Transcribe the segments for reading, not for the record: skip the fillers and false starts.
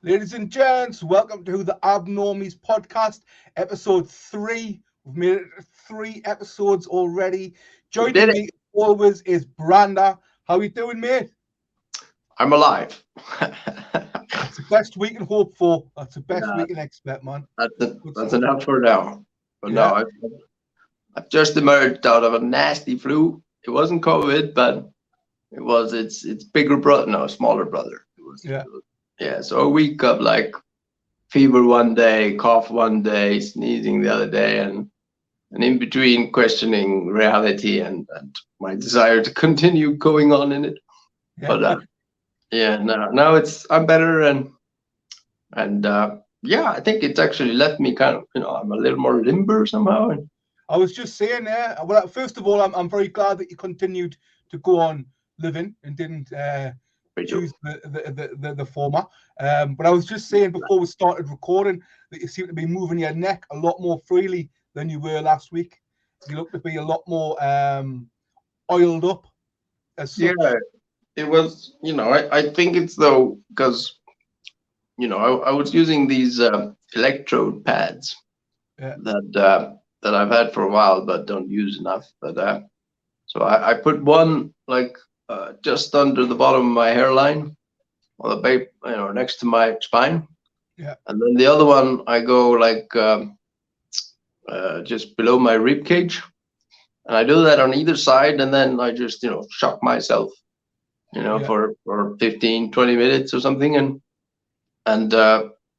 Ladies and gents, welcome to the Abnormies podcast, episode 3. We've made it 3 episodes already. We did Joining it. me always is Brander. How you doing, mate? I'm alive. That's the best we can hope for. That's the best Yeah, we can expect, man. Good that's stuff. enough for now. But no, Yeah, I've just emerged out of a nasty flu. It wasn't COVID, but it's bigger brother, no, smaller brother. yeah. Yeah. So a week of like fever one day, cough one day, sneezing the other day, and in between questioning reality and my desire to continue going on in it. Yeah. But yeah, now I'm better and yeah, I think it's actually left me kind of, I'm a little more limber somehow. And I was just saying there. Well, first of all, I'm very glad that you continued to go on living and didn't choose the former. But I was just saying before we started recording that you seem to be moving your neck a lot more freely than you were last week. You look to be a lot more oiled up as yeah, such. it was, I think it's though, because, I was using these electrode pads Yeah, that I've had for a while, but don't use enough. But so I put one like just under the bottom of my hairline, on the back, next to my spine. yeah, And then the other one, I go like just below my rib cage, and I do that on either side, and then I just shock myself, yeah. for 15, 20 minutes or something, and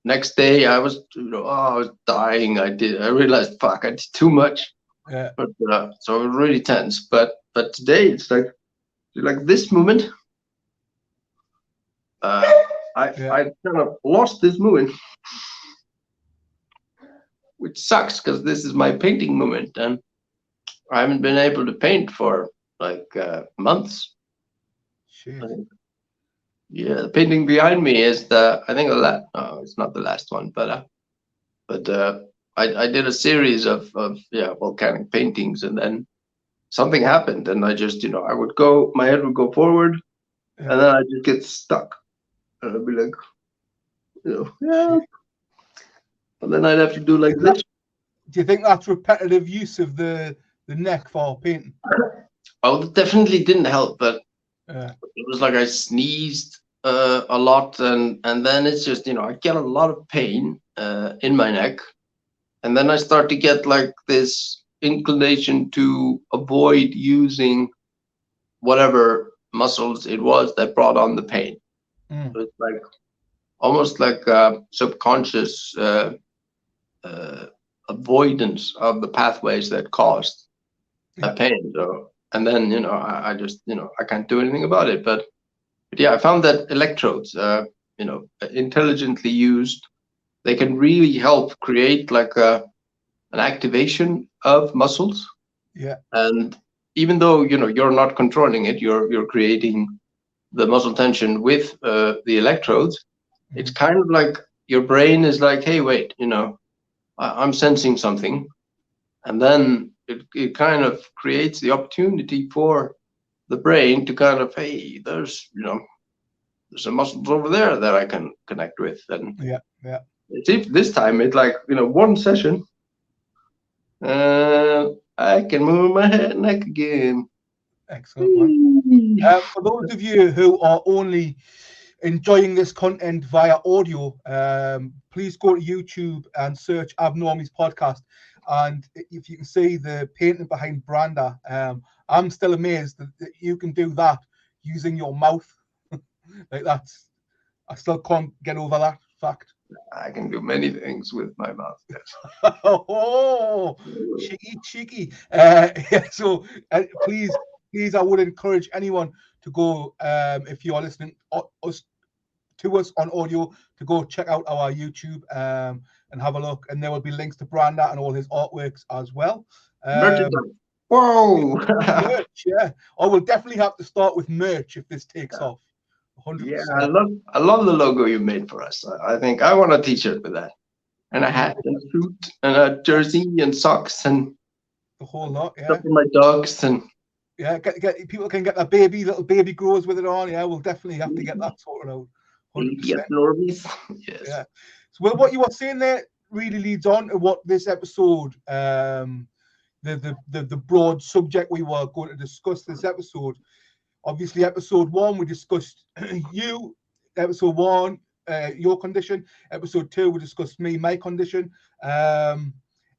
next day I was I was dying. I realized, fuck, I did too much, Yeah. but so it was really tense. But today it's like this moment. Uh, Yeah. I kind of lost this moment, which sucks because this is my painting moment, and I haven't been able to paint for like months. I Shit. think. Yeah, the painting behind me is I think the last. No, it's not the last one, but I did a series of volcanic paintings, and then something happened, and I just I would go, my head would go forward, Yeah. and then I just get stuck, and I'd be like, yeah, Shit. and then I'd have to do like Is that, this. do you think that's repetitive use of the neck for painting? Oh, it definitely didn't help, but Yeah. it was like I sneezed a lot, and then it's just I get a lot of pain in my neck, and then I start to get like this inclination to avoid using whatever muscles it was that brought on the pain. Mm. So it's like almost like subconscious uh, avoidance of the pathways that caused Yeah. that pain. So, and then I just I can't do anything about it. But yeah, I found that electrodes, intelligently used, they can really help create like an activation of muscles. Yeah. And even though you're not controlling it, you're creating the muscle tension with the electrodes. It's Mhm. kind of like your brain is like, hey, wait, I'm sensing something, and then it kind of creates the opportunity for the brain to kind of, hey, there's some muscles over there that I can connect with. And Yeah. Yeah. it's this time it's like one session, I can move my head and neck again. Excellent, man. For those of you who are only enjoying this content via audio, please go to YouTube and search Abnormies podcast. And if you can see the painting behind Branda, I'm still amazed that you can do that using your mouth. Like that's, I still can't get over that fact. I can do many things with my mouth. Oh, Yes. cheeky, cheeky. Yeah, so please, I would encourage anyone to go, if you are listening us to us on audio, to go check out our YouTube and have a look. And there will be links to Branda and all his artworks as well. Um, Merchandise. Whoa. Merch, yeah. I will definitely have to start with merch if this takes off. Yeah, 100%. I love the logo you made for us. I think I want a T-shirt with that, and a hat and a suit and a jersey and socks and The whole lot, stuff yeah. for my dogs. And Yeah, people can get their little baby grows with it on. Yeah, we'll definitely have to get that sorted out. 100%. Abnormies. Yes. Yeah. So well, what you were saying there really leads on to what this episode, the broad subject we were going to discuss this episode. Obviously, episode 1 we discussed you. Episode 1, your condition. Episode 2 we discussed me, my condition.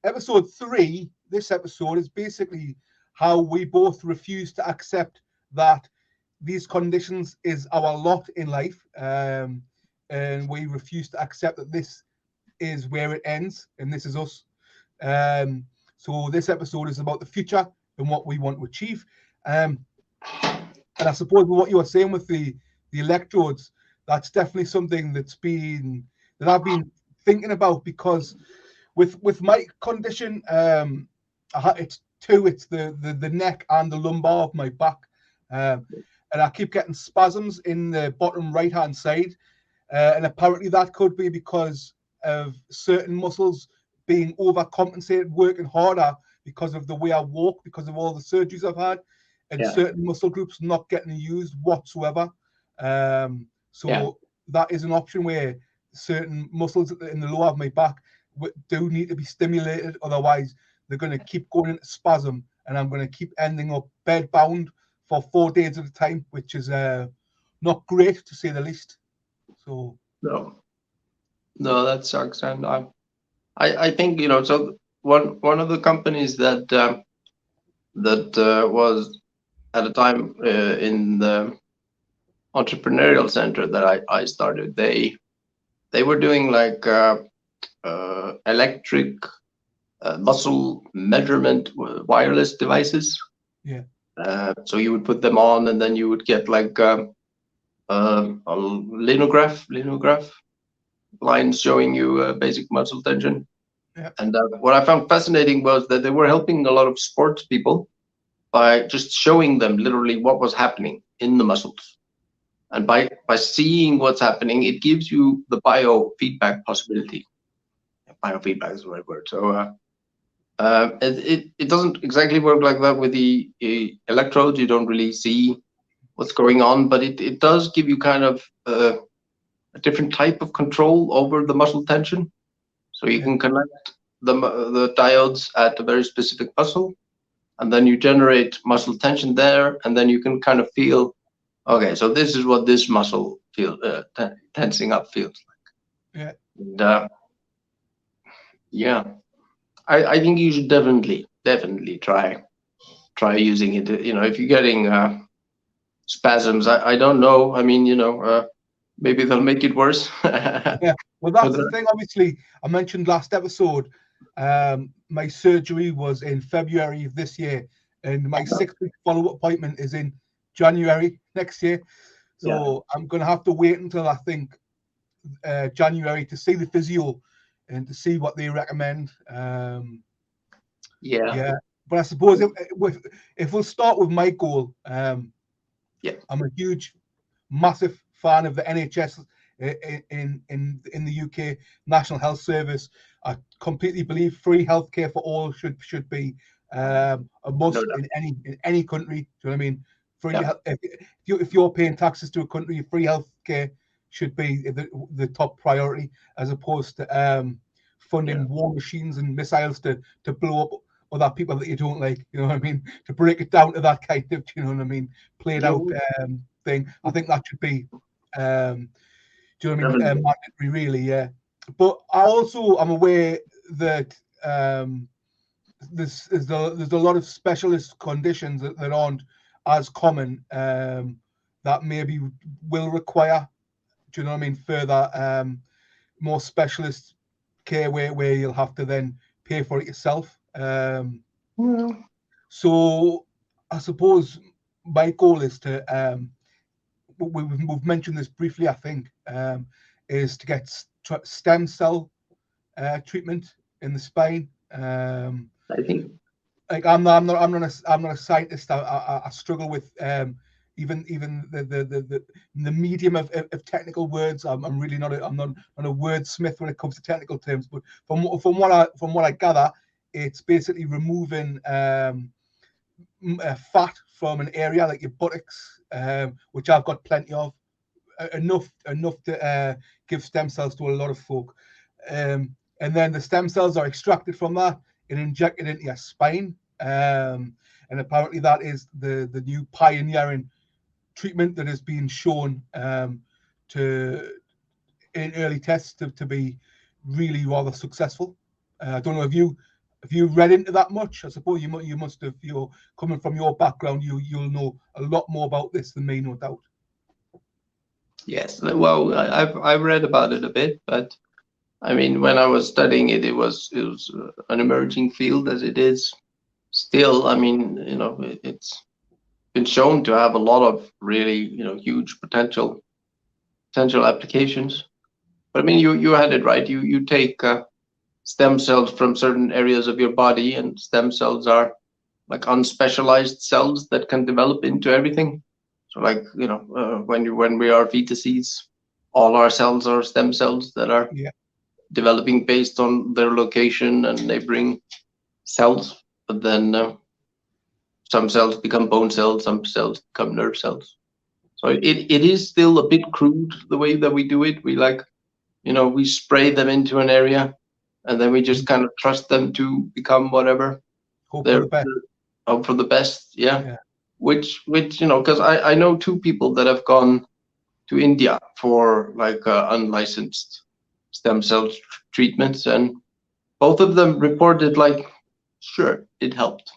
Episode 3, this episode is basically how we both refuse to accept that these conditions is our lot in life, and we refuse to accept that this is where it ends and this is us. So this episode is about the future and what we want to achieve. And I suppose what you were saying with the electrodes, that's definitely something that I've been thinking about, because with my condition, it's two. It's the neck and the lumbar of my back, and I keep getting spasms in the bottom right hand side, and apparently that could be because of certain muscles being overcompensated, working harder because of the way I walk, because of all the surgeries I've had, and certain muscle groups not getting used whatsoever. So that is an option where certain muscles in the lower of my back do need to be stimulated, otherwise they're going to keep going into spasm, and I'm going to keep ending up bed bound for 4 days at a time, which is not great to say the least. So no, that sucks. And I think, you know, so one of the companies that was at a time in the entrepreneurial center that I started, they were doing like electric muscle measurement wireless devices. Yeah. So you would put them on, and then you would get like a linograph lines showing you basic muscle tension. Yeah. And what I found fascinating was that they were helping a lot of sports people by just showing them literally what was happening in the muscles. And by seeing what's happening, it gives you the biofeedback possibility. Biofeedback is the right word. So it doesn't exactly work like that with the electrodes. You don't really see what's going on, but it does give you kind of a different type of control over the muscle tension. So you can connect the diodes at a very specific muscle, and then you generate muscle tension there, and then you can kind of feel, okay, so this is what this muscle tensing up feels like. Yeah. And I think you should definitely try using it. You know, if you're getting spasms, I don't know. I mean, you know, maybe they'll make it worse. Yeah. Well, that's the thing. Obviously, I mentioned last episode, my surgery was in February of this year, and my 6-week follow-up appointment is in January next year. So I'm going to have to wait until I think January to see the physio and to see what they recommend. Yeah. But I suppose if we'll start with my goal, I'm a huge, massive fan of the NHS in the UK National Health Service. I completely believe free healthcare for all should be a must in any country. Do you know what I mean? Free if you're paying taxes to a country, free healthcare should be the top priority, as opposed to funding war machines and missiles to blow up other people that you don't like. You know what I mean? To break it down to that kind of, you know what I mean, played out thing. I think that should be, do you know what I mean, mandatory, really. Yeah. But I'm aware that there's a lot of specialist conditions that aren't as common, that maybe will require, do you know what I mean, further more specialist care where you'll have to then pay for it yourself. So I suppose my goal is to we've mentioned this briefly, I think, is to get stem cell treatment in the spine. I think, like I'm not a scientist. I struggle with even the medium of technical words. I'm really not I'm not a wordsmith when it comes to technical terms. But from what I gather, it's basically removing fat from an area like your buttocks, which I've got plenty of, enough to give stem cells to a lot of folk. And then the stem cells are extracted from that and injected into your spine. And apparently that is the new pioneering treatment that has been shown to in early tests to be really rather successful. I don't know if you read into that much. I suppose you must have. You're coming from your background. You'll know a lot more about this than me, no doubt. Yes, well, I've read about it a bit, but I mean, when I was studying it, it was an emerging field as it is still. I mean, it's been shown to have a lot of really, huge potential applications. But I mean, you had it right. You take stem cells from certain areas of your body, and stem cells are like unspecialized cells that can develop into everything. So, like when we are fetuses, all our cells are stem cells that are developing based on their location and neighboring cells. But then some cells become bone cells, some cells become nerve cells. So it is still a bit crude the way that we do it. We we spray them into an area, and then we just kind of trust them to become whatever. Hope for the best. Hope for the best, yeah. Which because I know two people that have gone to India for like unlicensed stem cell treatments, and both of them reported like, sure, it helped.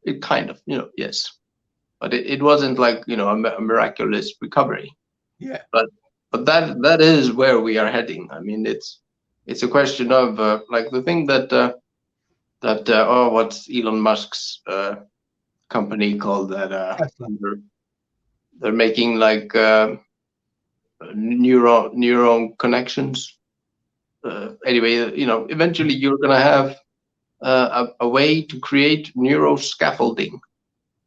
It kind of, yes, but it wasn't like a miraculous recovery. Yeah. But that is where we are heading. I mean, it's a question of like the thing that what's Elon Musk's company called that they're making like neuron connections. Anyway, eventually you're gonna have a way to create neuroscaffolding.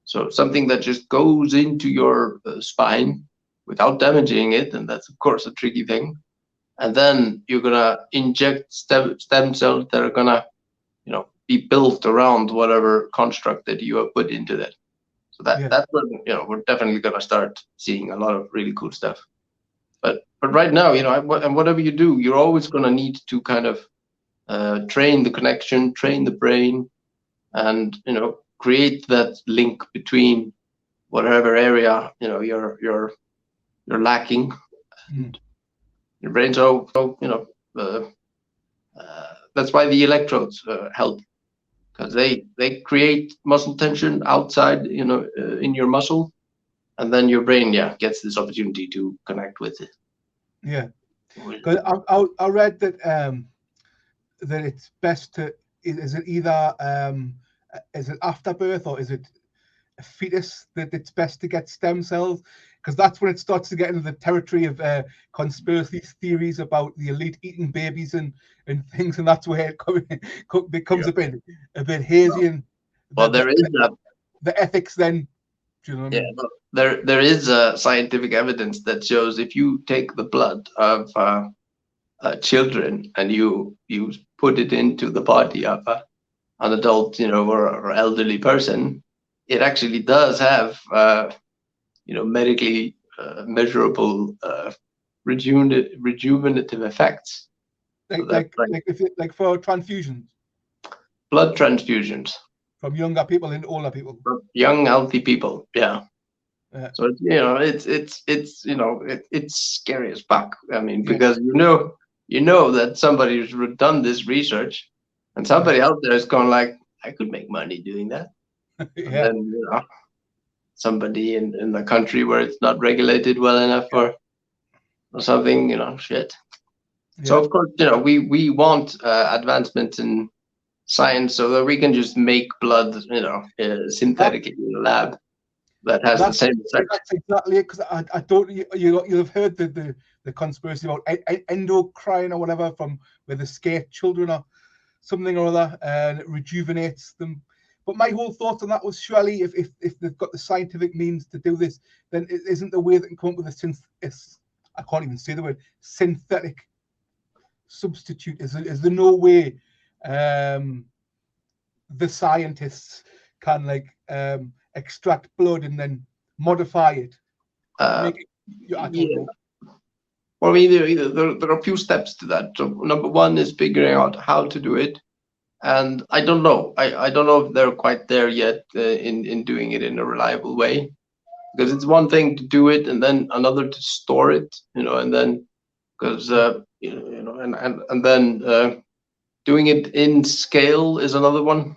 So something that just goes into your spine without damaging it, and that's of course a tricky thing. And then you're gonna inject stem cells that are gonna, be built around whatever construct that you have put into that. So that's when we're definitely gonna start seeing a lot of really cool stuff. But right now, and whatever you do, you're always gonna need to kind of train the connection, train the brain, and create that link between whatever area you're lacking and your brain. So that's why the electrodes help, because they create muscle tension outside in your muscle, and then your brain gets this opportunity to connect with it. Yeah, because I read that that it's best to is it either is it after birth or is it a fetus that it's best to get stem cells, because that's when it starts to get into the territory of conspiracy theories about the elite eating babies and things, and that's where it becomes a bit hazy. And there is the ethics then. Do you know what I mean? There is scientific evidence that shows if you take the blood of children and you put it into the body of an adult, or elderly person, it actually does have, medically measurable rejuvenative effects. Like for transfusions. Blood transfusions. From younger people and older people. From young, healthy people, yeah. So it's scary as fuck. I mean, because you know that somebody's done this research, and somebody out there is going like, I could make money doing that. And then somebody in the country where it's not regulated well enough or something, shit. So of course, we want advancements in science so that we can just make blood, synthetically in the lab that has the same effect. That's exactly it, because I don't. You've heard the conspiracy about endocrine or whatever, from where they scare children or something or other, and it rejuvenates them. But my whole thought on that was, surely if they've got the scientific means to do this, then it isn't the way they can come up with I can't even say the word synthetic substitute. Is there no way the scientists can extract blood and then modify it, I don't know. Well, I mean, there are a few steps to that. So number one is figuring out how to do it. And I don't know. I don't know if they're quite there yet in doing it in a reliable way. Because it's one thing to do it and then another to store it, and then because and then doing it in scale is another one.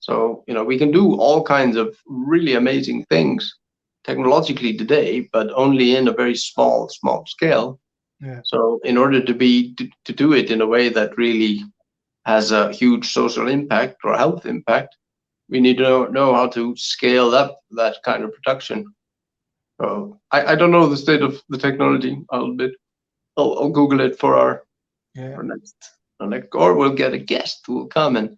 So we can do all kinds of really amazing things technologically today, but only in a very small scale. Yeah. So in order to do it in a way that really has a huge social impact or health impact, we need to know how to scale up that kind of production. So I don't know the state of the technology. I'll Google it for our next, or we'll get a guest who will come and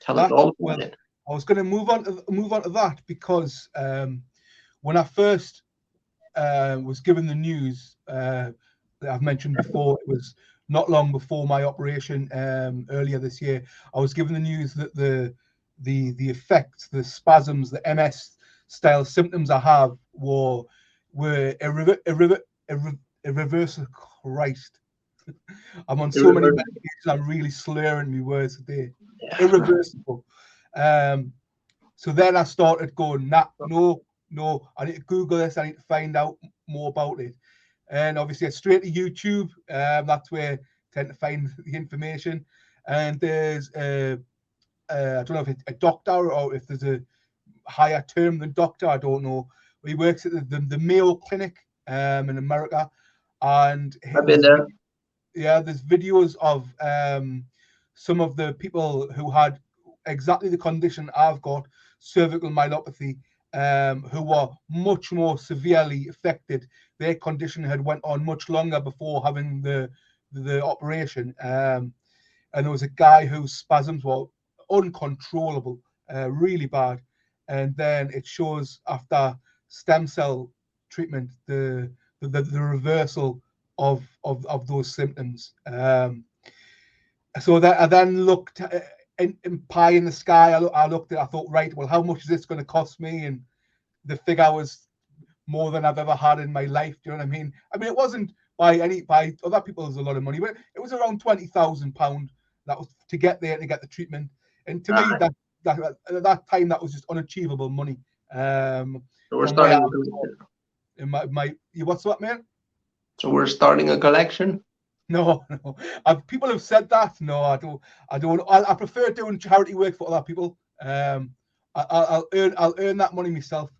tell us all about it. I was going to move on to that because when I first was given the news that I've mentioned before, it was not long before my operation earlier this year. I was given the news that the effects, the spasms, the MS style symptoms I have were irreversible. Christ, I'm on so many medications. I'm really slurring my words today. Yeah. Irreversible. So then I started going, no, I need to Google this. I need to find out more about it. And obviously, straight to YouTube. That's where I tend to find the information. And there's I don't know if it's a doctor or if there's a higher term than doctor. I don't know. But he works at the Mayo Clinic in America. And I've been there. Yeah, there's videos of some of the people who had exactly the condition I've got, cervical myelopathy, who were much more severely affected. Their condition had went on much longer before having the operation. And there was a guy whose spasms were uncontrollable, really bad. And then it shows after stem cell treatment, the reversal of those symptoms. So that I then looked in pie in the sky. I looked at. I thought, right, well, how much is this going to cost me? And the figure was more than I've ever had in my life. Do you know what I mean? I mean, it wasn't by other people. There's a lot of money, but it was around £20,000. That was to get there to get the treatment. And to me, that at that time, that was just unachievable money. So we're starting. What's that, man? So we're starting a collection. No. People have said that. No, I don't. I prefer doing charity work for other people. I'll earn that money myself.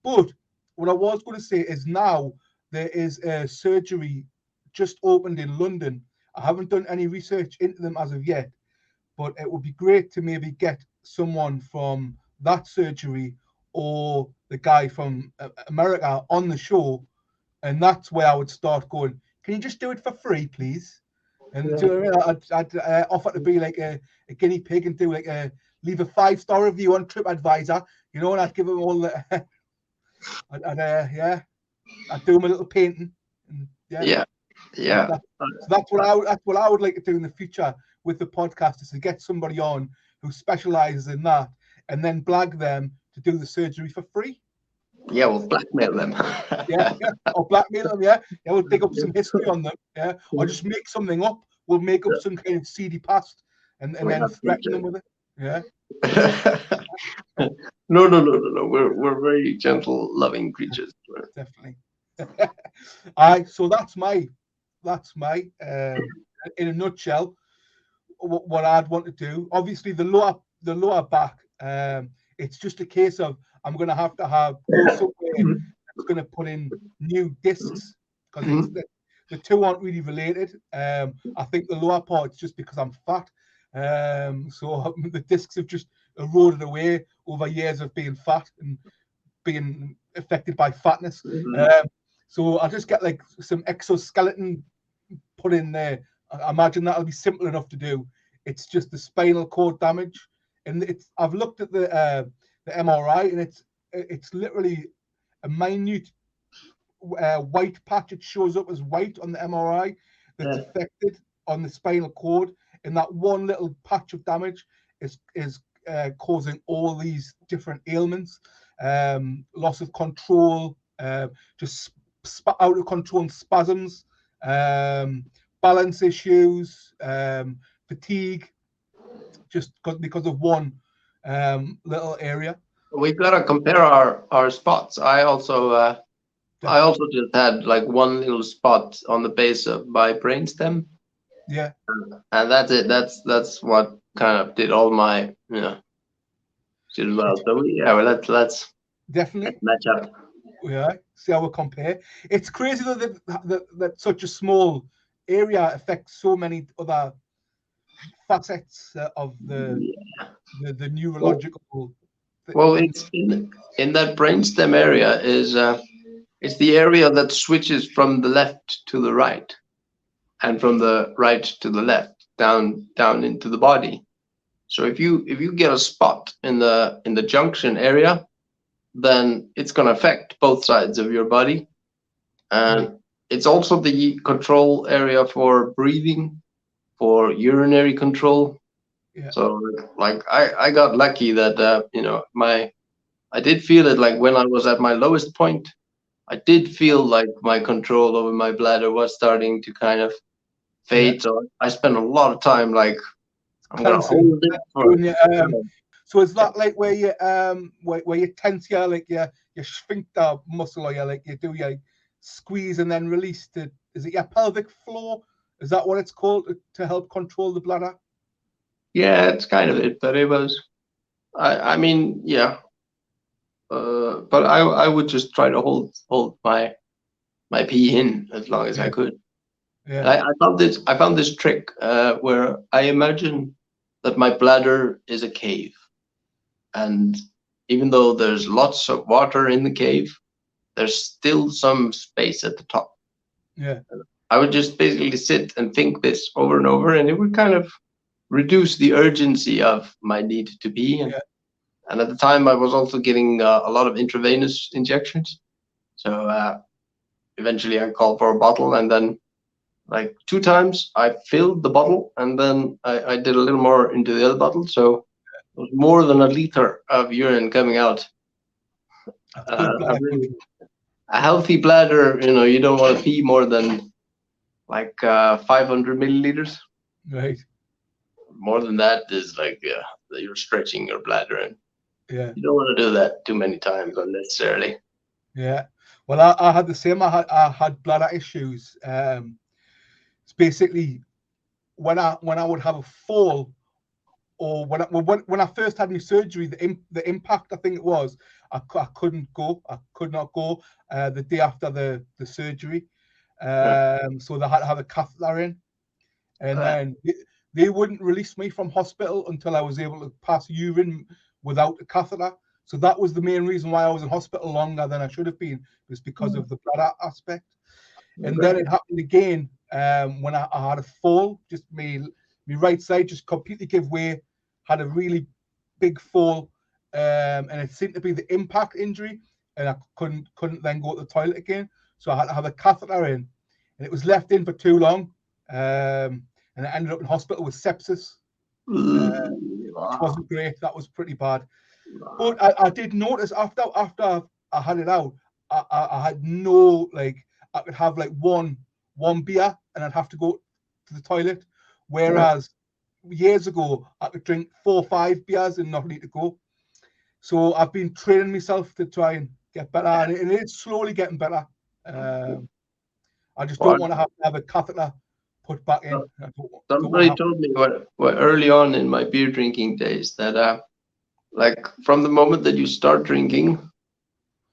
But what I was going to say is now there is a surgery just opened in London. I haven't done any research into them as of yet, but it would be great to maybe get someone from that surgery or the guy from America on the show, and that's where I would start going, can you just do it for free, please? And I'd offer to be like a guinea pig and do like leave a 5-star review on TripAdvisor, and I'd give them all the I'd do my little painting. And, yeah. So that's what I would like to do in the future with the podcast, is to get somebody on who specializes in that and then blag them to do the surgery for free. Yeah, we'll blackmail them. Or blackmail them. Yeah, we'll dig up some history on them. Yeah, or just make something up. We'll make up some kind of seedy past and then threaten them with it. Yeah. No. We're very gentle, loving creatures. Definitely. So that's my in a nutshell what I'd want to do. Obviously, the lower back. It's just a case of I'm going to have go somewhere that's going to put in new discs, because the two aren't really related. I think the lower part's just because I'm fat. So the discs have just eroded away over years of being fat and being affected by fatness. So I'll just get like some exoskeleton put in there. I imagine that'll be simple enough to do. It's just the spinal cord damage, and I've looked at the MRI, and it's literally a minute white patch. It shows up as white on the MRI that's affected on the spinal cord, and that one little patch of damage is causing all these different ailments, loss of control, just out of control spasms, balance issues, fatigue, just because of one little area. We've got to compare our spots. I also just had like one little spot on the base of my brainstem. Yeah. And that's it. That's what kind of did all my shit as well. So let's definitely match up. Yeah, see how we compare. It's crazy though that such a small area affects so many other facets of the neurological. Well, it's in that brainstem area is it's the area that switches from the left to the right, and from the right to the left, down into the body. So if you get a spot in the junction area, then it's going to affect both sides of your body, and it's also the control area for breathing, for urinary control. Yeah. So like I got lucky that I did feel it like when I was at my lowest point. I did feel like my control over my bladder was starting to kind of fade. So I spent a lot of time like I'm gonna hold it for. So is that like where you where you tense your sphincter muscle, or you do your squeeze and then release to, is it your pelvic floor? Is that what it's called to help control the bladder? Yeah, it's kind of it, but it was I mean, yeah. But I would just try to hold my pee in as long as I could. Yeah. I found this trick where I imagine that my bladder is a cave, and even though there's lots of water in the cave, there's still some space at the top. Yeah. I would just basically sit and think this over and over, and it would kind of reduce the urgency of my need to pee. And at the time, I was also getting a lot of intravenous injections. So eventually, I called for a bottle, and then like 2 times I filled the bottle, and then I did a little more into the other bottle. So it was more than a liter of urine coming out. A healthy bladder, you don't want to pee more than like 500 milliliters. Right. More than that is like you're stretching your bladder, and you don't want to do that too many times unnecessarily. Yeah. Well, I had the same. I had bladder issues. It's basically when I would have a fall, or when I first had my surgery, the impact, I think it was, I couldn't go. I could not go the day after the surgery. So they had to have a catheter in, and then they wouldn't release me from hospital until I was able to pass urine without a catheter. So that was the main reason why I was in hospital longer than I should have been, was because of the bladder aspect. And then it happened again when I had a fall. Just my right side just completely gave way, had a really big fall, and it seemed to be the impact injury, and I couldn't then go to the toilet again. So I had to have a catheter in, and it was left in for too long, and I ended up in hospital with sepsis, which wasn't great. That was pretty bad. But I did notice after I had it out, I had no, like, I could have like one beer and I'd have to go to the toilet, whereas years ago I could drink 4 or 5 beers and not need to go. So I've been training myself to try and get better, and it's slowly getting better. I just don't want to have a catheter put back in. Somebody told me what early on in my beer drinking days that like from the moment that you start drinking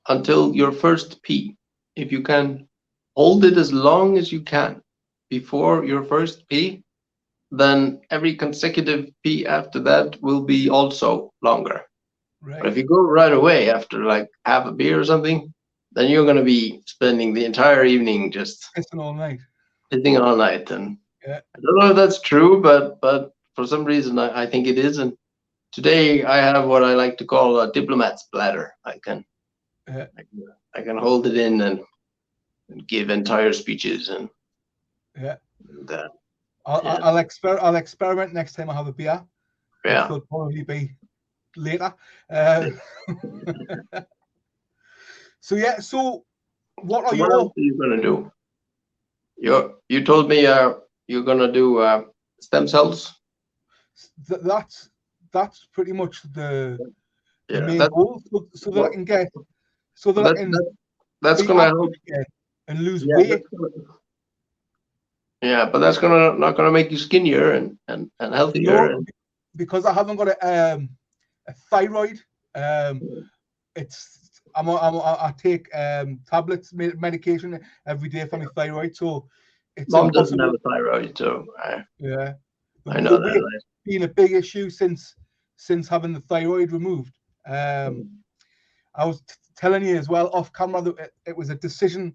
until your first pee, if you can hold it as long as you can before your first pee, then every consecutive pee after that will be also longer. Right. But if you go right away after like half a beer or something, then you're going to be spending the entire evening just pissing all night. And I don't know if that's true, but for some reason I think it is. And today I have what I like to call a diplomat's bladder. I can hold it in and give entire speeches and I'll experiment next time I have a beer. Yeah, which will probably be later. So What are So what else your? are you gonna do? You told me you're gonna do stem cells. That's pretty much the Yeah, main goal, so that I well, can get, so that I that, can that that's be gonna active help. again and lose Yeah, weight. but that's gonna not gonna make you skinnier and healthier. No, because I haven't got a thyroid. It's I take tablets, medication every day for my thyroid, so it's Mom doesn't have impossible. a thyroid, so Yeah, I the know that. weight being a big issue since having the thyroid removed. I was telling you as well off camera that it was a decision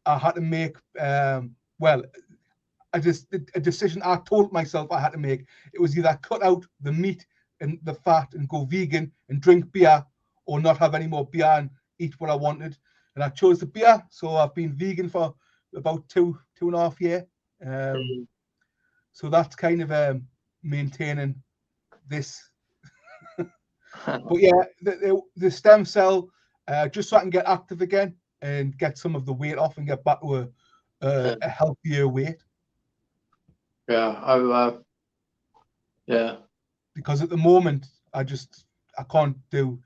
I had to make. Well, a decision I told myself I had to make. It was either cut out the meat and the fat and go vegan and drink beer, or not have any more beer and eat what I wanted. And I chose the beer, so I've been vegan for about two and a half years. So that's kind of maintaining this. But yeah, the stem cell, just so I can get active again and get some of the weight off and get back to a healthier weight. Yeah, yeah. Because at the moment I can't do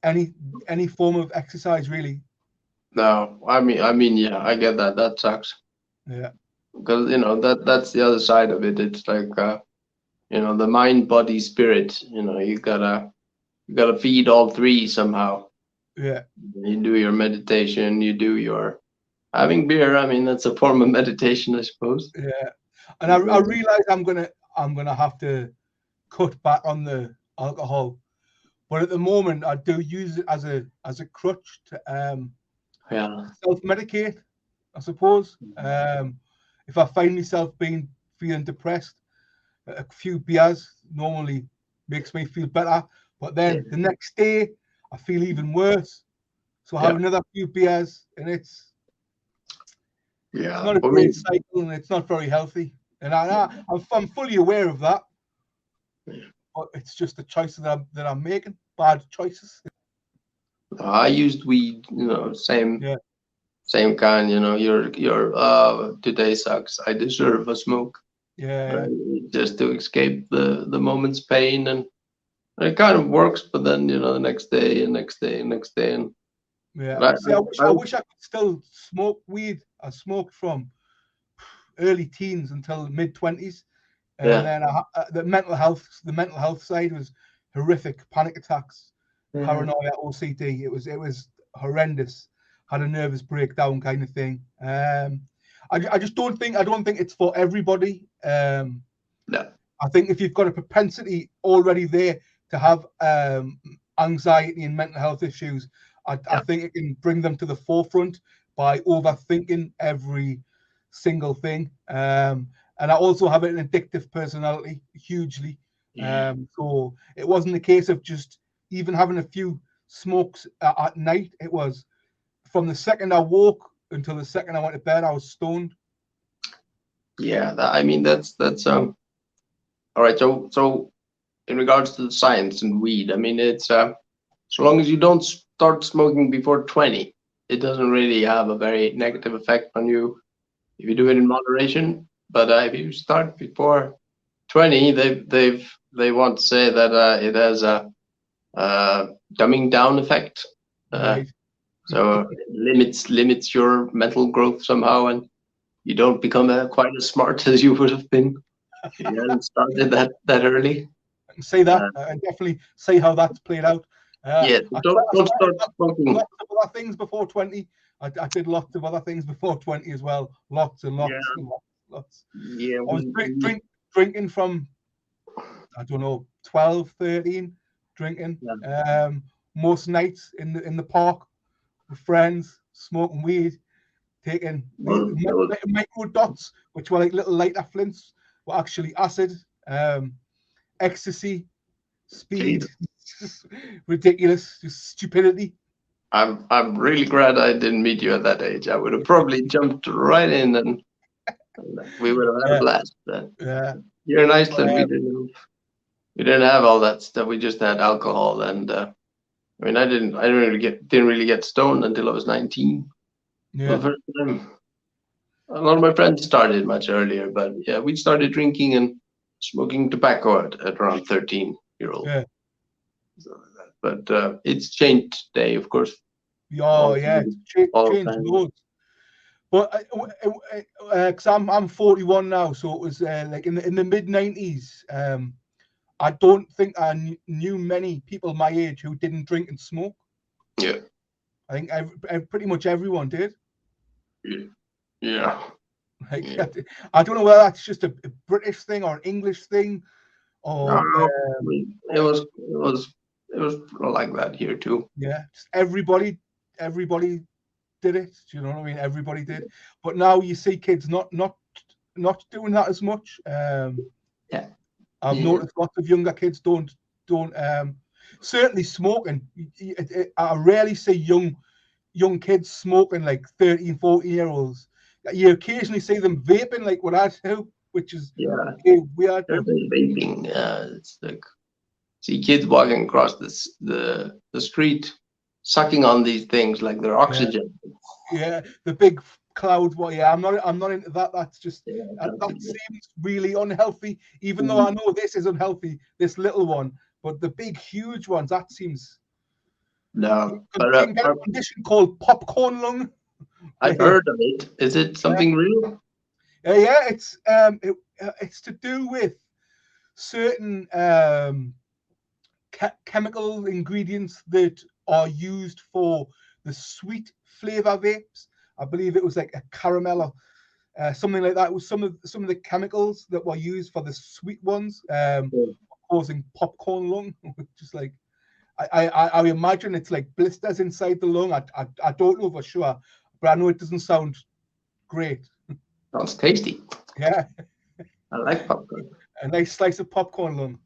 any form of exercise really. No, I mean, yeah, I get that. That sucks. Yeah, Because that's the other side of it. It's like the mind, body, spirit. You gotta feed all three somehow. yeah, You do your meditation, you do your having beer. I mean, that's a form of meditation, I suppose. yeah. And I realize I'm gonna have to cut back on the alcohol, but at the moment I do use it as a crutch to Yeah, self-medicate, I suppose. If I find myself feeling depressed, a few beers normally makes me feel better. But then the next day, I feel even worse. So I have yeah, another few beers, and it's yeah. not a I great mean, cycle, and it's not very healthy. And I'm fully aware of that. But it's just the choices that I'm making, bad choices. I used weed. Same Yeah, same kind. Your today sucks. I deserve a smoke. yeah, Just to escape the moment's pain, and it kind of works. But then the next day and next day and next day, and yeah. I, See, I, I wish I could still smoke weed. I smoked from early teens until mid 20s, and yeah. then the mental health side was horrific. Panic attacks, paranoia, OCD. It was horrendous. Had a nervous breakdown kind of thing. I just don't think it's for everybody. No. I think if you've got a propensity already there to have anxiety and mental health issues, I think it can bring them to the forefront by overthinking every single thing. And I also have an addictive personality, hugely. So it wasn't a case of just even having a few smokes at night. It was from the second I woke until the second I went to bed, I was stoned. Yeah, I mean that's all right. So in regards to the science and weed, I mean it's so long as you don't start smoking before 20, it doesn't really have a very negative effect on you if you do it in moderation. But if you start before 20, they want to say that it has a dumbing down effect. Right. So it limits your mental growth somehow, and you don't become quite as smart as you would have been if you hadn't started that early. I can say that. Uh, I can definitely say how that's played out. yeah, I don't start tried smoking. lots of other things before 20. I did lots of other things before 20 as well. Lots and Yeah, lots and lots. yeah, I was we drinking from, I don't know, 12, 13, drinking. yeah. Most nights in the park with friends, smoking weed, taking the Well, it was micro dots, which were like little lighter flints, were actually acid, ecstasy, speed, Jesus. ridiculous, just stupidity. I'm really glad I didn't meet you at that age. I would have probably jumped right in, and we would have had a Yeah, blast. yeah. Here in But, Iceland, we didn't have all that stuff. We just had alcohol, and I mean, I didn't really get stoned until I was 19. For the first time. A lot of my friends started much earlier, but yeah, we started drinking and smoking tobacco at around 13-year-old. Yeah. So but it's changed today, of course. Oh, yeah. It's changed loads. But because I'm 41 now, so it was like in the mid 90s. I don't think I knew many people my age who didn't drink and smoke. Yeah. I think pretty much everyone did. Yeah. Like, yeah. I don't know whether that's just a British thing or an English thing, or it was like that here too. Yeah, just everybody did it. Do you know what I mean? Everybody did. But now you see kids not doing that as much. Yeah. I've noticed lots of younger kids don't certainly smoking. I rarely see young kids smoking, like 13, 14-year-olds. You occasionally see them vaping, like what I do, which is weird. But vaping, it's like see kids walking across the street, sucking on these things like they're oxygen. Yeah, the big cloud. Well, yeah, I'm not into that. That's just that seems really unhealthy. Even though I know this is unhealthy, this little one, but the big, huge ones, that seems. No, but you can get a condition called popcorn lung. I've heard of it. Is it something real? Yeah, it's to do with certain chemical ingredients that are used for the sweet flavor vapes. I believe it was like a caramel or something like that. It was some of the chemicals that were used for the sweet ones, causing popcorn lung, which is like I imagine it's like blisters inside the lung. I don't know for sure, but I know it doesn't sound great. Sounds tasty. Yeah. I like popcorn. A nice slice of popcorn lung.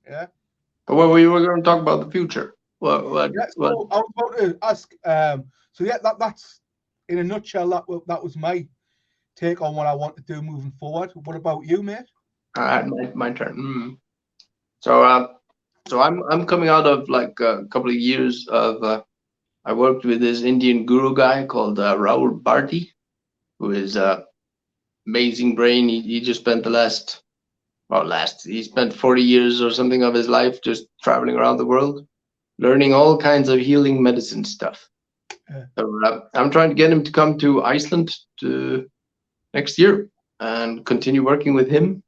Yeah. But what we were going to talk about the future. What? Yeah, so I was about to ask. So yeah, that's in a nutshell. That was my take on what I want to do moving forward. What about you, mate? My turn. So I'm coming out of like a couple of years of I worked with this Indian guru guy called Rahul Bharti, who is amazing brain. He just spent he spent 40 years or something of his life just traveling around the world, learning all kinds of healing medicine stuff. So, I'm trying to get him to come to Iceland next year and continue working with him.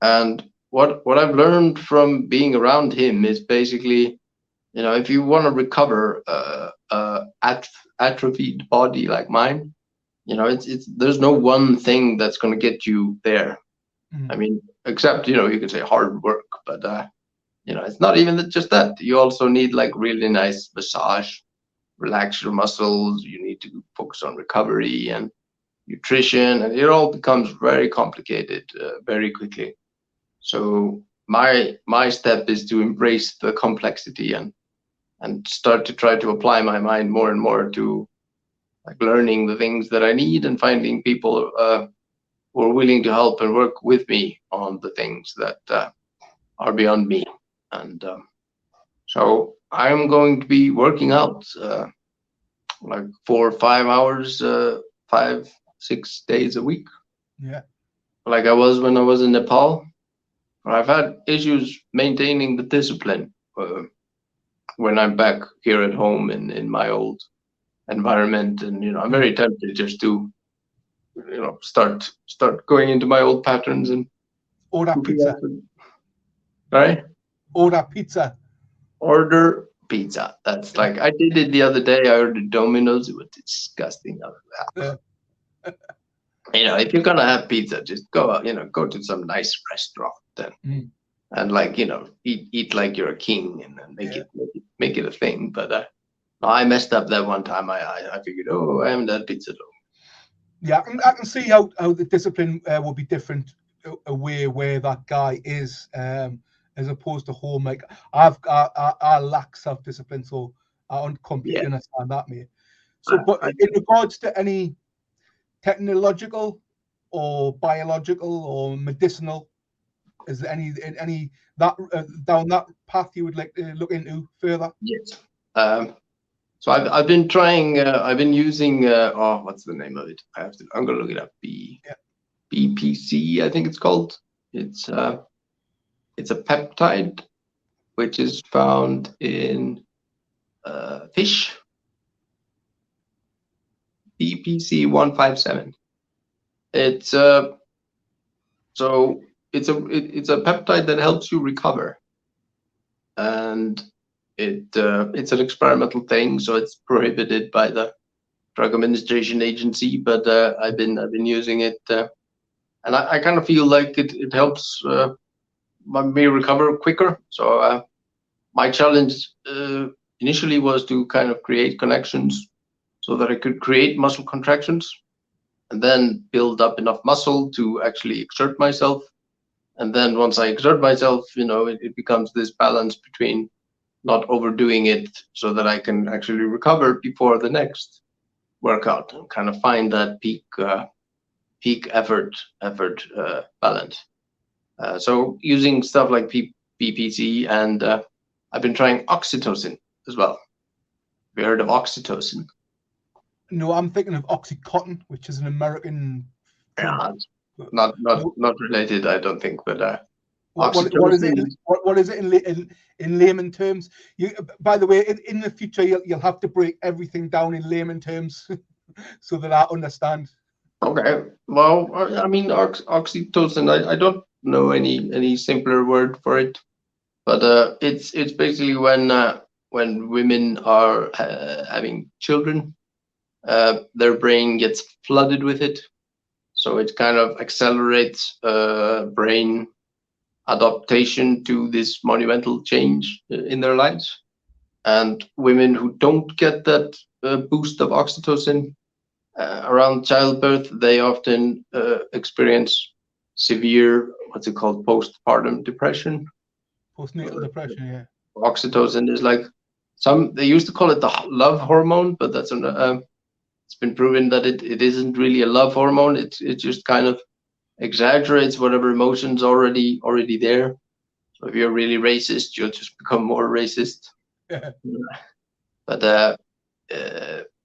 And what I've learned from being around him is basically, if you want to recover atrophied body like mine, there's no one thing that's going to get you there. I mean, except you could say hard work, but it's not even just that. You also need like really nice massage, relax your muscles. You need to focus on recovery and nutrition, and it all becomes very complicated very quickly. So my step is to embrace the complexity and start to try to apply my mind more and more to like learning the things that I need and finding people who are willing to help and work with me on the things that are beyond me. And so I'm going to be working out like 4 or 5 hours, 5-6 days a week. Yeah. Like I was when I was in Nepal. I've had issues maintaining the discipline when I'm back here at home in my old environment, and I'm very tempted just to start going into my old patterns and order pizza. Right? Order pizza. Order pizza. That's like I did it the other day. I ordered Domino's. It was disgusting. If you're gonna have pizza, just go out. Go to some nice restaurant and like eat like you're a king and make it a thing. But I messed up that one time. I figured, I haven't had pizza though. Yeah, I can see how the discipline will be different away where that guy is, as opposed to home. Like I lack self-discipline, so I completely understand that, mate. So, but in regards to any technological or biological or medicinal, is there any that down that path you would like to look into further? Yes. So I've been trying. I've been using. Oh, what's the name of it? I'm gonna look it up. BPC, I think it's called. It's a peptide which is found in fish. BPC 157. It's so it's a peptide that helps you recover, and it's an experimental thing, so it's prohibited by the Drug Administration Agency. But I've been using it, and I kind of feel like it helps me recover quicker. So my challenge initially was to kind of create connections so that I could create muscle contractions, and then build up enough muscle to actually exert myself. And then once I exert myself, it becomes this balance between not overdoing it so that I can actually recover before the next workout and kind of find that peak effort balance. So using stuff like BPC, and I've been trying oxytocin as well. Have you heard of oxytocin? No, I'm thinking of Oxycontin, which is an American. Yeah, not related, I don't think. But what is it? What is it in layman terms? By the way, in the future, you'll have to break everything down in layman terms so that I understand. Okay. Well, I mean, oxytocin. I don't know any simpler word for it, but it's basically when women are having children, their brain gets flooded with it, so it kind of accelerates brain adaptation to this monumental change in their lives. And women who don't get that boost of oxytocin around childbirth, they often experience severe, what's it called, postpartum depression. Postnatal depression, yeah. Oxytocin is like they used to call it the love hormone, but that's it's been proven that it isn't really a love hormone. It just kind of exaggerates whatever emotions already there. So if you're really racist, you'll just become more racist. But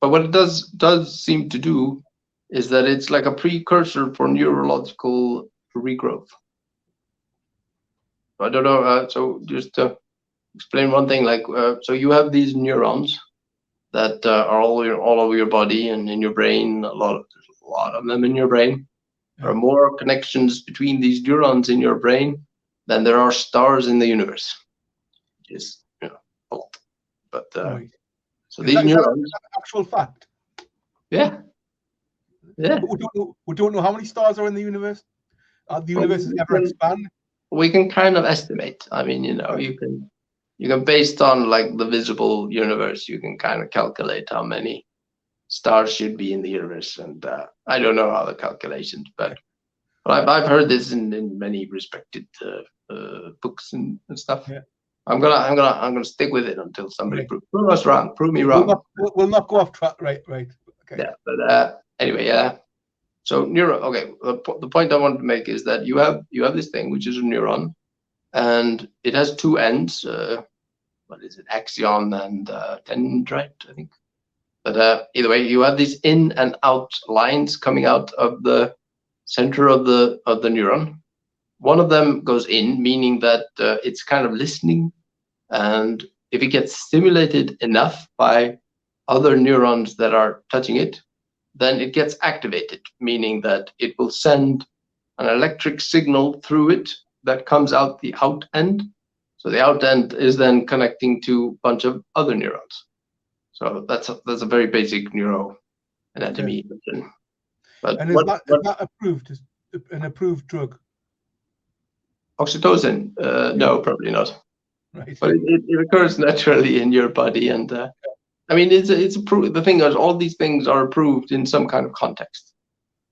what it does seem to do is that it's like a precursor for neurological regrowth. I don't know. So just to explain one thing, like so you have these neurons that are all over your body and in your brain. There's a lot of them in your brain. There are more connections between these neurons in your brain than there are stars in the universe. Which is a lot. But right. So these neurons. Is that an actual fact? Yeah. Yeah. But we don't know how many stars are in the universe. The universe has ever expanded. We can kind of estimate. I mean, you can based on like the visible universe, you can kind of calculate how many stars should be in the universe. And I don't know how the calculations, but I've heard this in many respected books and stuff. Yeah. I'm gonna stick with it until somebody proves us wrong. Prove me wrong. We'll not go off track. Right. Okay. Yeah, but anyway, yeah. So okay. The point I wanted to make is that you have this thing which is a neuron, and it has two ends. What is it? Axon and dendrite, I think. But either way, you have these in and out lines coming out of the center of the neuron. One of them goes in, meaning that it's kind of listening, and if it gets stimulated enough by other neurons that are touching it, then it gets activated, meaning that it will send an electric signal through it that comes out the out end. So the out end is then connecting to a bunch of other neurons. So that's a very basic neuroanatomy. Okay. But and is that approved? Is an approved drug? Oxytocin? No, probably not. Right. But it occurs naturally in your body, and I mean, it's approved. The thing is, all these things are approved in some kind of context.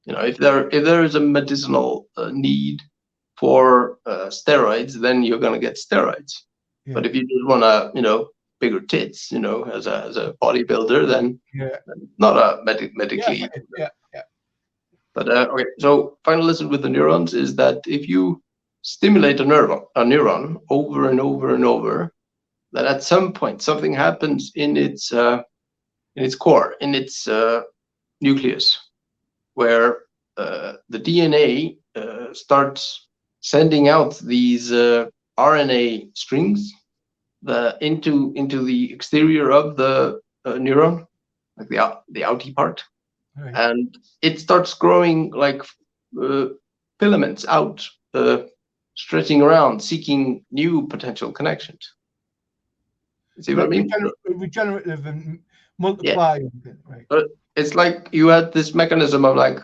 If there is a medicinal need for steroids, then you're gonna get steroids. Yeah. But if you just wanna, bigger tits, as a bodybuilder, then not a medically. Yeah. But okay, so final lesson with the neurons is that if you stimulate a neuron over and over and over, that at some point something happens in its core, in its nucleus, where the DNA starts sending out these RNA strings into the exterior of the neuron, like the outy part, Right. and it starts growing like filaments out, stretching around, seeking new potential connections. You see what I mean? Regenerative and multiplying. Yeah. Right. But it's like you had this mechanism of like,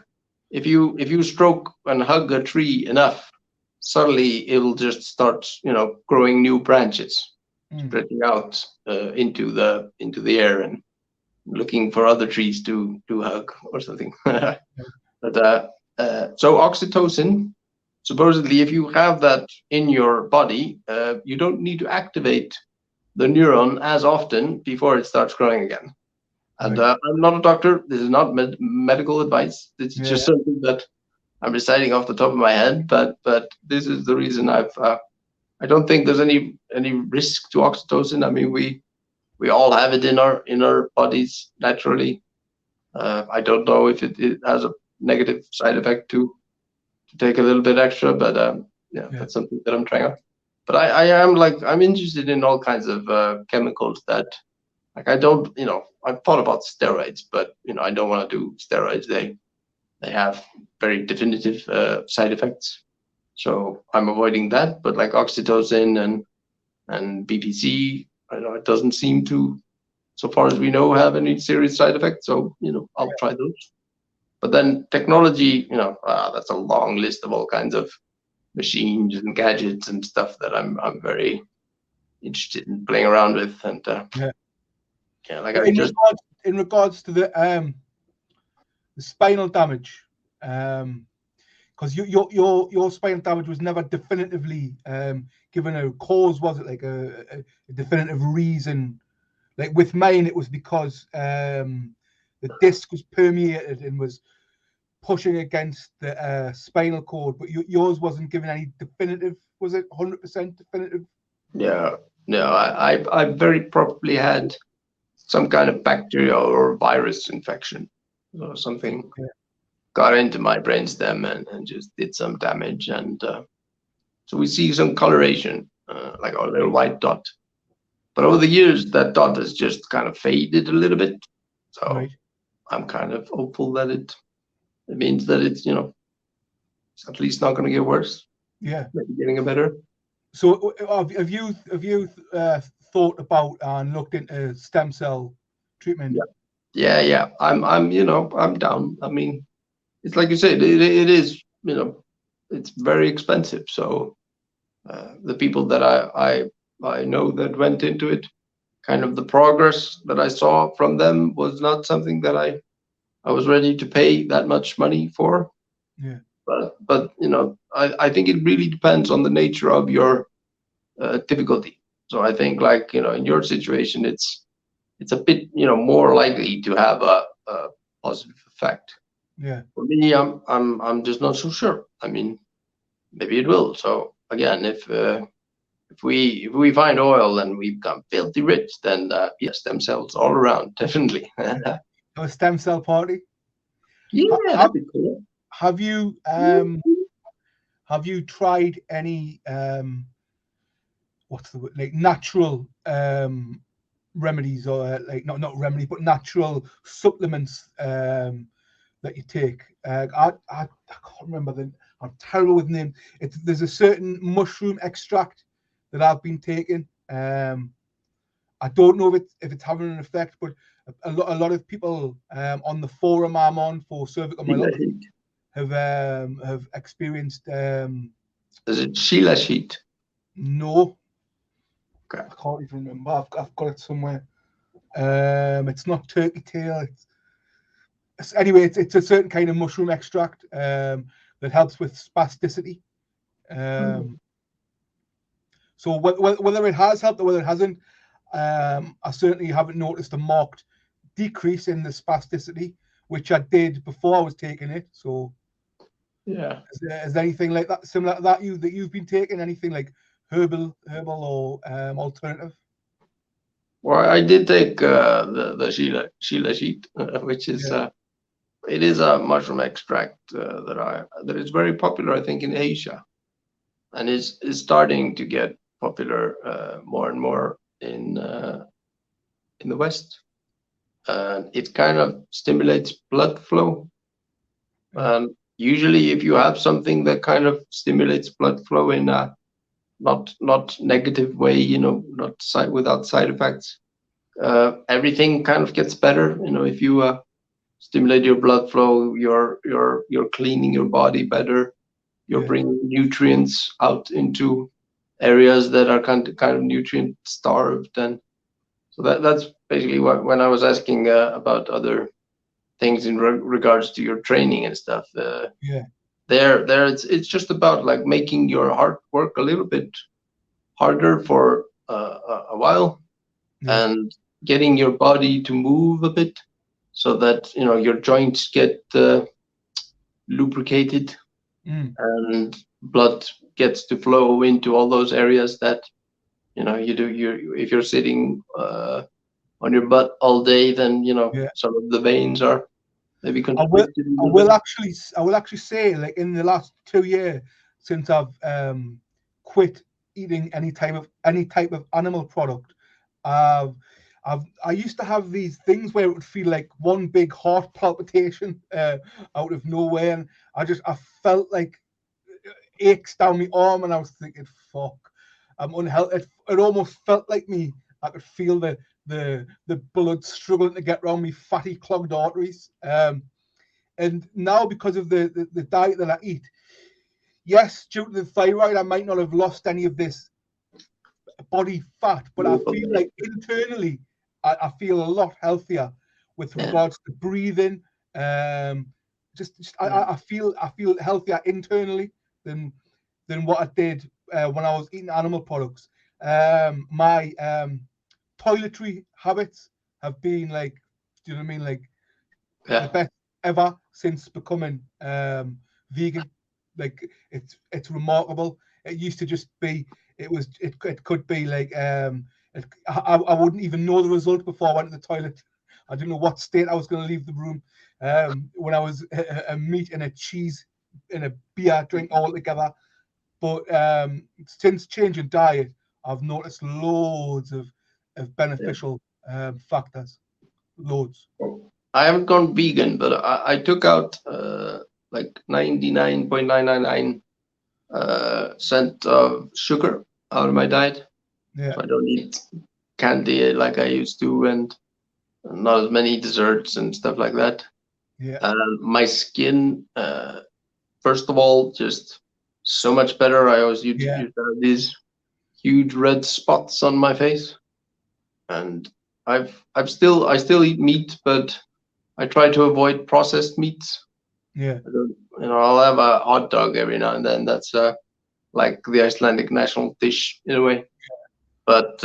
if you stroke and hug a tree enough, suddenly it'll just start, growing new branches, stretching out into the air and looking for other trees to hug or something. But so oxytocin, supposedly, if you have that in your body, you don't need to activate the neuron as often before it starts growing again. And I'm not a doctor. This is not medical advice. This is just something that I'm reciting off the top of my head. But this is the reason I don't think there's any risk to oxytocin. I mean, we all have it in our bodies naturally. I don't know if it has a negative side effect to take a little bit extra, but that's something that I'm trying out. But I'm interested in all kinds of chemicals that, like, I don't, I've thought about steroids, but I don't want to do steroids. They have very definitive side effects, so I'm avoiding that. But like oxytocin and BPC, I know it doesn't seem to, so far as we know, have any serious side effects. So I'll try those. But then technology, that's a long list of all kinds of machines and gadgets and stuff that I'm very interested in playing around with. And like in regards to the spinal damage, because your spinal damage was never definitively given a cause, was it? Like a definitive reason? Like with mine, it was because the disc was permeated and was pushing against the spinal cord, but yours wasn't given any definitive. Was it 100% definitive? Yeah, no, I very probably had some kind of bacteria or virus infection or something. Got into my brainstem and just did some damage, and so we see some coloration, like a little white dot. But over the years, that dot has just kind of faded a little bit. So I'm kind of hopeful that it means that it's it's at least not going to get worse. Yeah, maybe getting a better. So have you thought about and looked into stem cell treatment? Yeah. I'm down. I mean, it's like you said, it is, it's very expensive. So the people that I know that went into it, kind of the progress that I saw from them was not something that I was ready to pay that much money for. Yeah. But I think it really depends on the nature of your difficulty. So I think, like, in your situation, it's a bit more likely to have a positive effect. Yeah. For me, I'm just not so sure. I mean, maybe it will. So again, if we find oil and we become filthy rich, then stem cells all around, definitely. A stem cell party. Yeah, that'd be cool. Have you tried any what's the word, like natural remedies, or like not remedies but natural supplements that you take? I can't remember them. I'm terrible with names. There's a certain mushroom extract that I've been taking. I don't know if it's having an effect, but a lot of people on the forum I'm on for cervical myelopathy have experienced. Is it Sheila sheet? No. Okay. I can't even remember. I've got it somewhere. It's not turkey tail. Anyway, it's a certain kind of mushroom extract that helps with spasticity. So whether it has helped or whether it hasn't, I certainly haven't noticed a marked decrease in the spasticity, which I did before I was taking it. So yeah, is there anything like that similar to that you've been taking? Anything like herbal or alternative? Well, I did take the Sheila sheet, which is Yeah, it is a mushroom extract that is very popular, I think, in Asia, and is starting to get popular more and more in the West. And it kind of stimulates blood flow. yeah, And usually, if you have something that kind of stimulates blood flow in a not negative way, not without side effects, everything kind of gets better. If you stimulate your blood flow, you're cleaning your body better. You're yeah. bringing nutrients out into areas that are kind of nutrient starved, and so that's basically what when I was asking about other things in regards to your training and stuff. Yeah, There, it's just about like making your heart work a little bit harder for a while, yeah, and getting your body to move a bit so that your joints get lubricated mm, and blood gets to flow into all those areas that you if you're sitting on your butt all day, then yeah. some of the veins are maybe I will, constricted a I little will bit. actually, I will actually say, like in the last 2 years since I've quit eating any type of animal product, I've, I used to have these things where it would feel like one big heart palpitation out of nowhere, and I felt like aches down my arm, and I was thinking, "Fuck, I'm unhealthy." It almost felt like me. I could feel the blood struggling to get around me fatty clogged arteries. And now because of the diet that I eat, yes, due to the thyroid, I might not have lost any of this body fat, but I feel like internally, I feel a lot healthier with Yeah, regards to breathing. Um, just yeah, I feel healthier internally than what I did when I was eating animal products. My toiletry habits have been like, do you know what I mean? Like the yeah. best ever since becoming vegan. Like it's remarkable. It used to just be it could be like I wouldn't even know the result before I went to the toilet. I didn't know what state I was going to leave the room. When I was a meat and a cheese and a beer drink all together. But since changing diet, I've noticed loads of Yeah. beneficial factors. Loads. I haven't gone vegan, but I took out like 99.999 cent of sugar out of my diet, Yeah, so I don't eat candy like I used to, and not as many desserts and stuff like that. yeah, My skin, first of all, just so much better. I always yeah, used to have these huge red spots on my face, and I still eat meat, but I try to avoid processed meats. yeah, I don't, I'll have a hot dog every now and then. That's like the Icelandic national dish in a way. But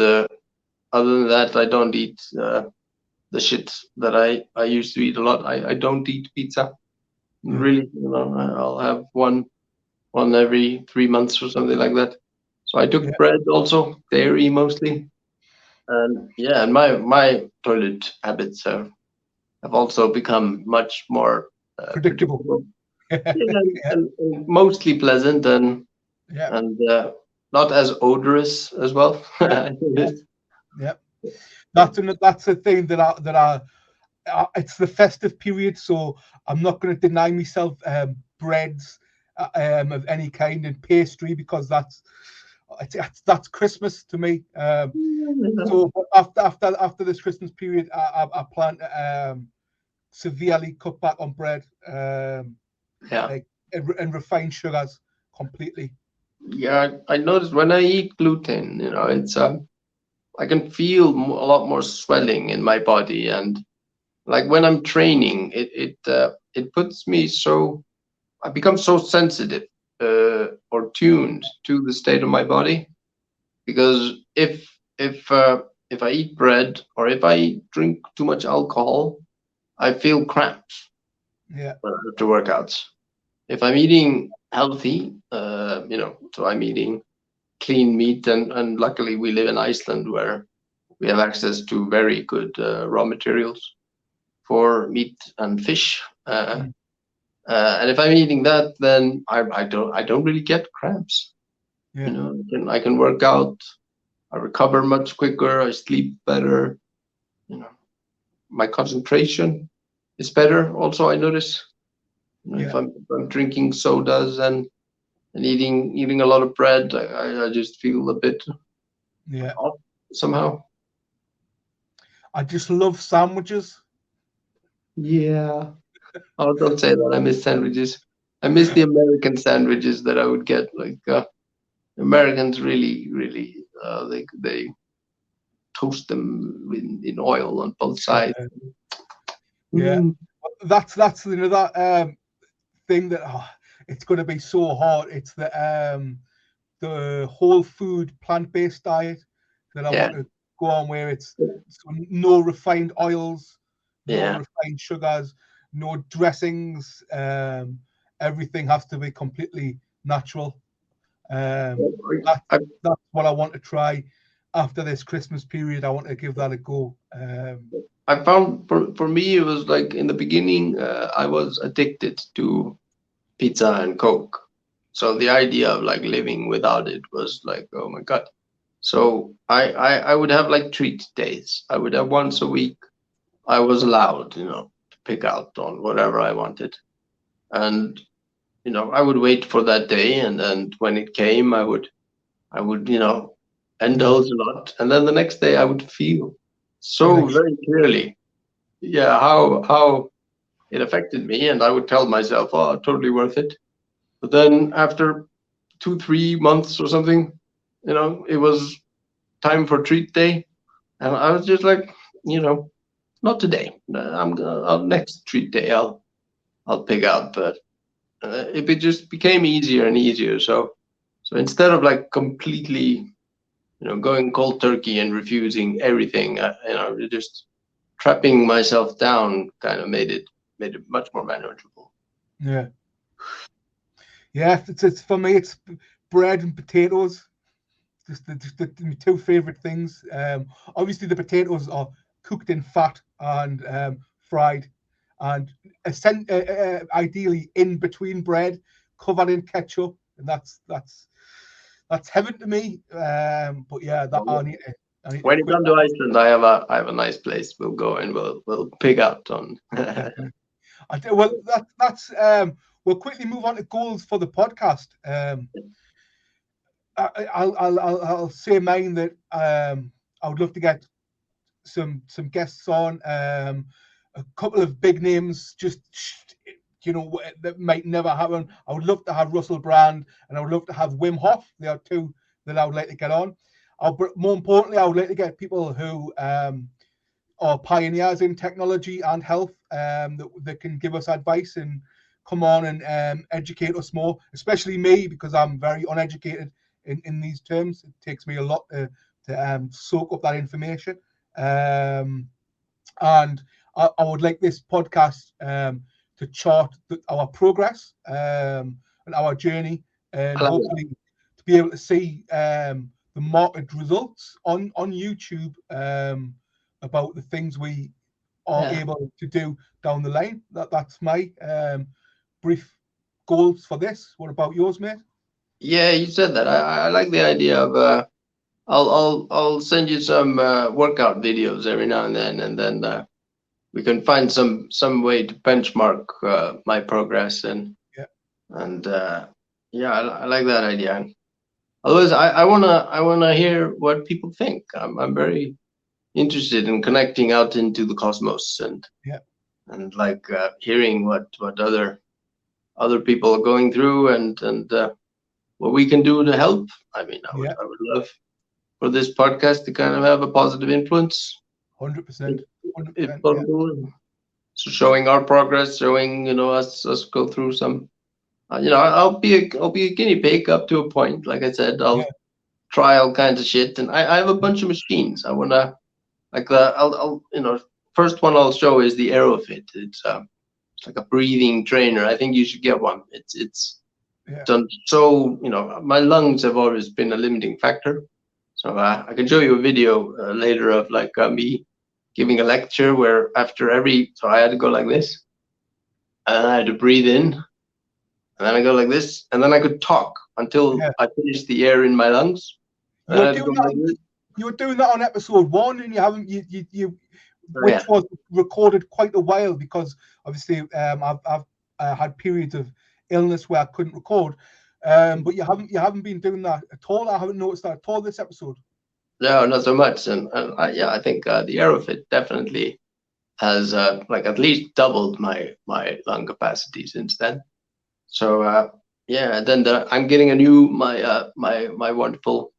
other than that, I don't eat the shit that I used to eat a lot. I don't eat pizza. yeah, Really, I'll have one every 3 months or something like that. So I took yeah. bread also, dairy mostly, and yeah, and my toilet habits have also become much more Predictable. predictable. Yeah, Yeah, and mostly pleasant, yeah, and not as odorous as well. yeah, I yeah, noticed. yeah. That's the thing it's the festive period, so I'm not going to deny myself breads of any kind and pastry because that's Christmas to me. So but after this Christmas period, I plan to severely cut back on bread, Yeah, like and refined sugars completely. yeah. I noticed when I eat gluten, it's I can feel a lot more swelling in my body, and like when I'm training, it puts me so I become so sensitive or tuned to the state of my body, because if I eat bread or if I drink too much alcohol, I feel cramps Yeah, after workouts. If I'm eating healthy, so I'm eating clean meat, and luckily we live in Iceland where we have access to very good raw materials for meat and fish. And if I'm eating that, then I don't really get cramps. Yeah. You know, I can work out, I recover much quicker, I sleep better. You know, my concentration is better. Also, I notice, you know, if I'm drinking sodas and eating a lot of bread, I just feel a bit off somehow. I just love sandwiches. Yeah. Oh, don't say that. I miss sandwiches. I miss the American sandwiches that I would get. Like Americans really they toast them in oil on both sides. Yeah, that's that thing that it's going to be so hard. It's the whole food plant-based diet that I want to go on, where it's no refined oils, no refined sugars, no dressings. Everything has to be completely natural. That's what I want to try after this Christmas period. I want to give that a go. I found for me it was like in the beginning I was addicted to pizza and Coke. So the idea of like living without it was like, oh my God. So I would have like treat days. I would have once a week. I was allowed, you know, to pick out on whatever I wanted. And, you know, I would wait for that day, and then when it came, I would, you know, indulge a lot. And then the next day I would feel so very clearly, yeah, how it affected me. And I would tell myself, oh, totally worth it. But then after 2-3 months or something, you know, it was time for treat day. And I was just like, you know, not today. I'm gonna next treat day. I'll pick out, but it just became easier and easier. So instead of like completely, you know, going cold turkey and refusing everything, you know, just trapping myself down kind of made it much more manageable. Yeah. It's for me. It's bread and potatoes. Just the two favorite things. Obviously, the potatoes are cooked in fat and fried, and ideally in between bread, covered in ketchup, and that's heaven to me. But yeah, that I need to. When you come to Iceland, I have a nice place. We'll go and we'll pick out on. Well, that's we'll quickly move on to goals for the podcast. I'll say mine that I would love to get some guests on, a couple of big names, just that might never happen. I would love to have Russell Brand, and I would love to have Wim Hof. They are two that I would like to get on. More importantly, I would like to get people who are pioneers in technology and health, that can give us advice and come on and educate us more, especially me, because I'm very uneducated in these terms. It takes me a lot to soak up that information. And I would like this podcast to chart our progress and our journey, and hopefully to be able to see the market results on YouTube about the things we are able to do down the line. That's my brief goals for this. What about yours, mate? Yeah, you said that. I like the idea of I'll send you some workout videos every now and then we can find some way to benchmark my progress and I like that idea. Otherwise, I wanna hear what people think. I'm very interested in connecting out into the cosmos and like hearing what other people are going through and what we can do to help. I mean, I would love for this podcast to kind of have a positive influence. 100%. If possible. So showing our progress, showing, you know, us go through some, you know, I'll be a guinea pig up to a point. Like I said, I'll try all kinds of shit, and I have a bunch of machines. I wanna like I'll you know, first one I'll show is the AeroFit. It's like a breathing trainer. I think you should get one. It's done so, you know, my lungs have always been a limiting factor. So I can show you a video later of like me giving a lecture where after so I had to go like this, and I had to breathe in, and then I go like this, and then I could talk until I finished the air in my lungs. You were doing that. You were doing that on episode 1, and you haven't which was recorded quite a while because obviously I've had periods of illness where I couldn't record. But you haven't been doing that at all. I haven't noticed that at all this episode. No, not so much, and I think the Aerofit definitely has like at least doubled my lung capacity since then. So and then I'm getting a new my wonderful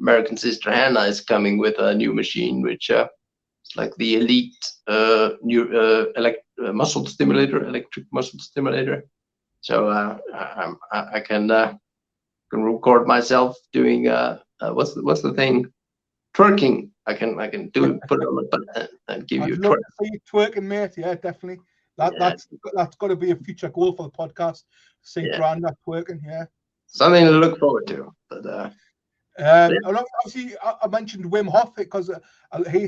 American sister Hannah is coming with a new machine, which it's like the elite electric muscle stimulator. So I can record myself doing what's the thing, twerking. I can do it, put it on the button and give you a twerk. See you twerking, mate. Yeah, definitely. That's got to be a future goal for the podcast. See Brandur twerking. Yeah, something to look forward to. But obviously, I mentioned Wim Hof because he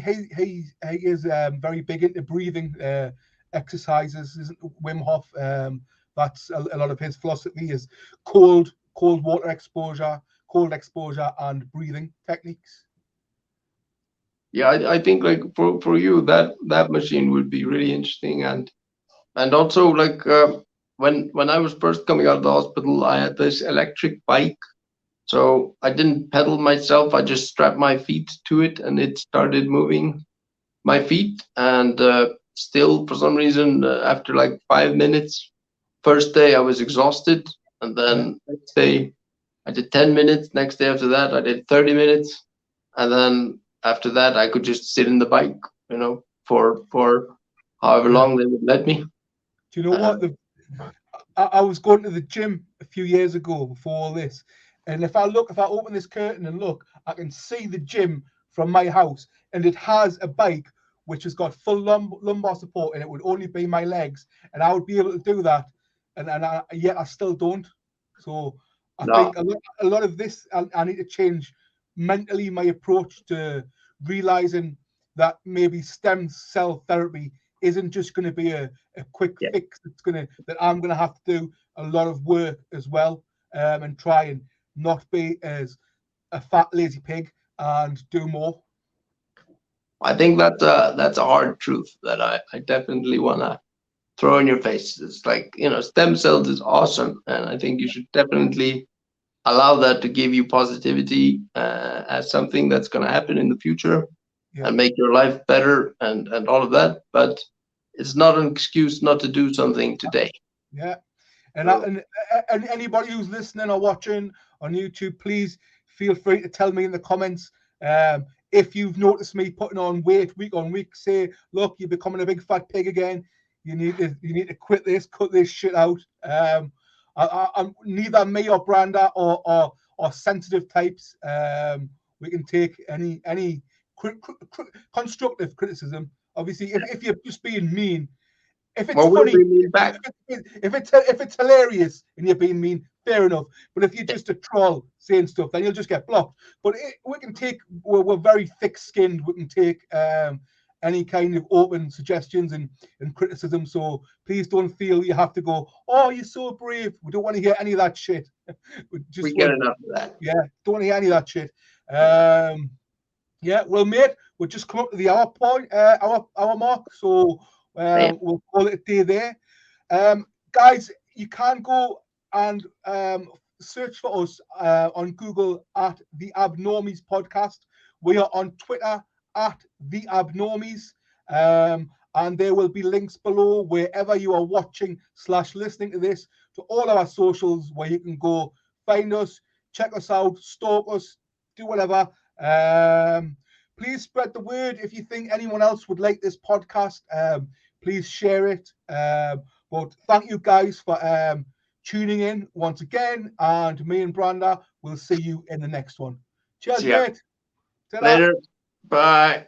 is very big into breathing exercises. Isn't Wim Hof? That's a lot of his philosophy is cold water exposure, cold exposure, and breathing techniques. Yeah, I think like for you that machine would be really interesting, and also like when I was first coming out of the hospital, I had this electric bike. So I didn't pedal myself. I just strapped my feet to it, and it started moving my feet. And still, for some reason, after like 5 minutes, first day I was exhausted, and then next day I did 10 minutes. Next day after that, I did 30 minutes, and then after that, I could just sit in the bike, for however long they would let me. Do you know what? I was going to the gym a few years ago before all this. And if I open this curtain and look, I can see the gym from my house, and it has a bike which has got full lumbar support, and it would only be my legs, and I would be able to do that, and yet I still don't. So I think a lot of this, I need to change mentally my approach to realizing that maybe stem cell therapy isn't just going to be a quick fix. That I'm going to have to do a lot of work as well, and try and not be as a fat lazy pig and do more. I think that's a hard truth that I definitely want to throw in your face. It's like, stem cells is awesome, and I think you should definitely allow that to give you positivity as something that's going to happen in the future and make your life better and all of that. But it's not an excuse not to do something today. Yeah. And anybody who's listening or watching on YouTube, please feel free to tell me in the comments if you've noticed me putting on weight week on week. Say, look, you're becoming a big fat pig again. You need to cut this shit out. I'm neither me or Brandur or sensitive types. We can take any constructive criticism. Obviously, if you're just being mean. If it's funny, if it's hilarious and you're being mean, fair enough. But if you're just a troll saying stuff, then you'll just get blocked. But we're very thick-skinned. We can take any kind of open suggestions and criticism. So please don't feel you have to go, oh, you're so brave. We don't want to hear any of that shit. We get enough of that. Yeah, don't want to hear any of that shit. Well, mate, we've just come up to the hour point, hour mark. So we'll call it a day there. Guys, you can go and search for us on Google at the Abnormies podcast. We are on Twitter at the Abnormies, and there will be links below wherever you are watching / listening to this to all our socials where you can go find us, check us out, stalk us, do whatever. Please spread the word if you think anyone else would like this podcast. Please share it. But thank you guys for tuning in once again. And me and Brandur will see you in the next one. Cheers, mate. Later. Bye.